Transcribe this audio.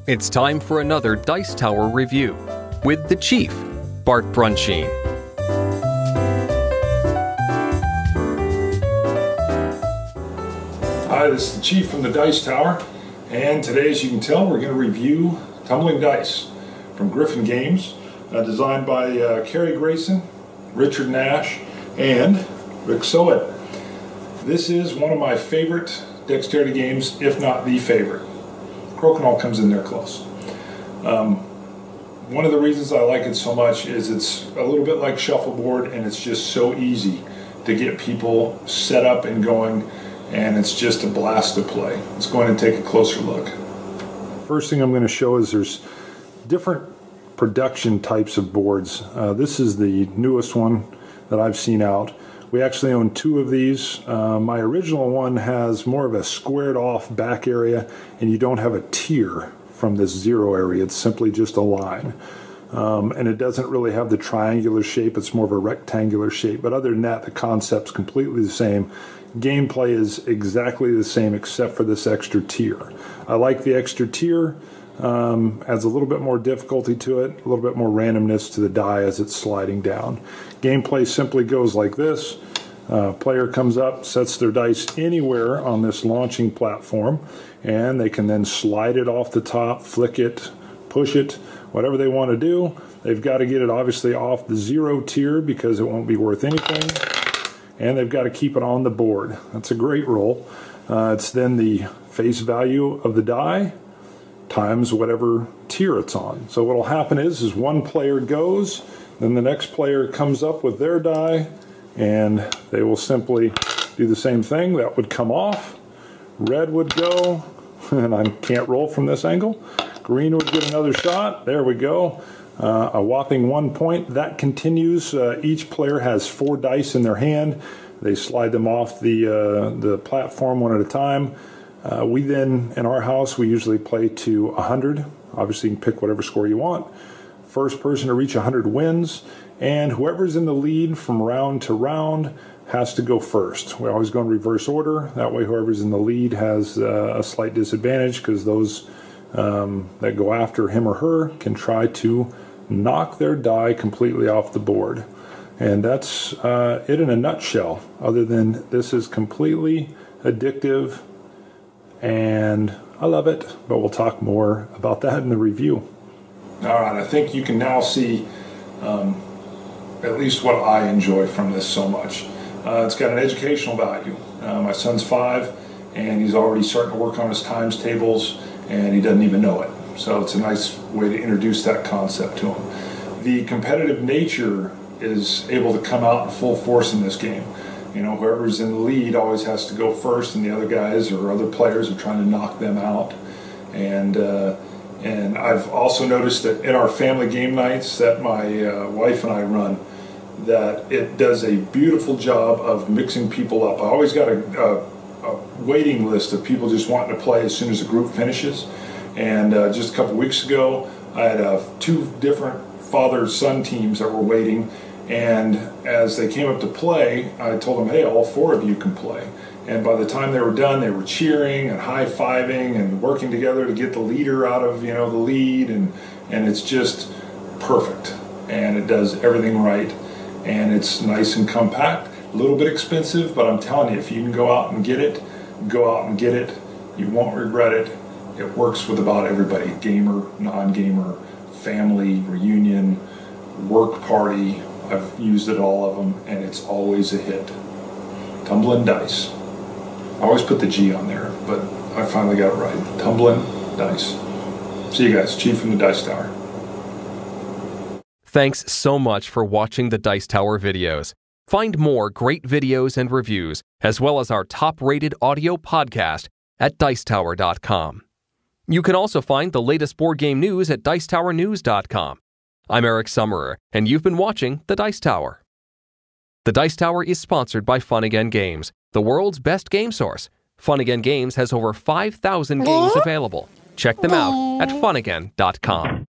It's time for another Dice Tower review with the Chief, Bart Brunsheen. Hi, this is the Chief from the Dice Tower, and today, as you can tell, we're going to review Tumbling Dice from Griffin Games, designed by Kerry Grayson, Richard Nash, and Rick Soet. This is one of my favorite dexterity games, if not the favorite. Crokinole comes in there close. One of the reasons I like it so much is it's a little bit like shuffleboard, and it's just so easy to get people set up and going, and it's just a blast to play. Let's go in and take a closer look. First thing I'm going to show is there's different production types of boards. This is the newest one that I've seen out. We actually own two of these. My original one has more of a squared off back area, and you don't have a tier from this zero area. It's simply just a line. And it doesn't really have the triangular shape. It's more of a rectangular shape. But other than that, the concept's completely the same. Gameplay is exactly the same except for this extra tier. I like the extra tier. Adds a little bit more difficulty to it, a little bit more randomness to the die as it's sliding down. Gameplay simply goes like this. Player comes up, sets their dice anywhere on this launching platform, and they can then slide it off the top, flick it, push it, whatever they want to do. They've got to get it obviously off the zero tier because it won't be worth anything, and they've got to keep it on the board. That's a great roll. It's then the face value of the die times whatever tier it's on. So what will happen is one player goes, then the next player comes up with their die, and they will simply do the same thing. That would come off. Red would go, and I can't roll from this angle. Green would get another shot. There we go. A whopping 1 point. That continues. Each player has 4 dice in their hand. They slide them off the platform one at a time. We then, in our house, we usually play to 100. Obviously, you can pick whatever score you want. First person to reach 100 wins, and whoever's in the lead from round to round has to go first. We always go in reverse order. That way, whoever's in the lead has a slight disadvantage because those that go after him or her can try to knock their die completely off the board. And that's it in a nutshell, other than this is completely addictive, and I love it, but we'll talk more about that in the review. All right, I think you can now see at least what I enjoy from this so much. It's got an educational value. My son's 5, and he's already starting to work on his times tables, and he doesn't even know it. So it's a nice way to introduce that concept to him. The competitive nature is able to come out in full force in this game. You know, whoever's in the lead always has to go first, and the other guys or other players are trying to knock them out. And I've also noticed that in our family game nights that my wife and I run, that it does a beautiful job of mixing people up. I always got a waiting list of people just wanting to play as soon as the group finishes. And just a couple weeks ago, I had 2 different father-son teams that were waiting. And as they came up to play, I told them, hey, all 4 of you can play. And by the time they were done, they were cheering and high-fiving and working together to get the leader out of, the lead. And it's just perfect. And it does everything right. And it's nice and compact. A little bit expensive, but I'm telling you, if you can go out and get it, go out and get it. You won't regret it. It works with about everybody. Gamer, non-gamer, family, reunion, work party. I've used it all of them, and it's always a hit. Tumblin Dice. I always put the G on there, but I finally got it right. Tumblin Dice. See you guys. Chief from the Dice Tower. Thanks so much for watching the Dice Tower videos. Find more great videos and reviews, as well as our top-rated audio podcast at Dicetower.com. You can also find the latest board game news at Dicetowernews.com. I'm Eric Summerer, and you've been watching The Dice Tower. The Dice Tower is sponsored by Fun Again Games, the world's best game source. Fun Again Games has over 5,000 games available. Check them out at funagain.com.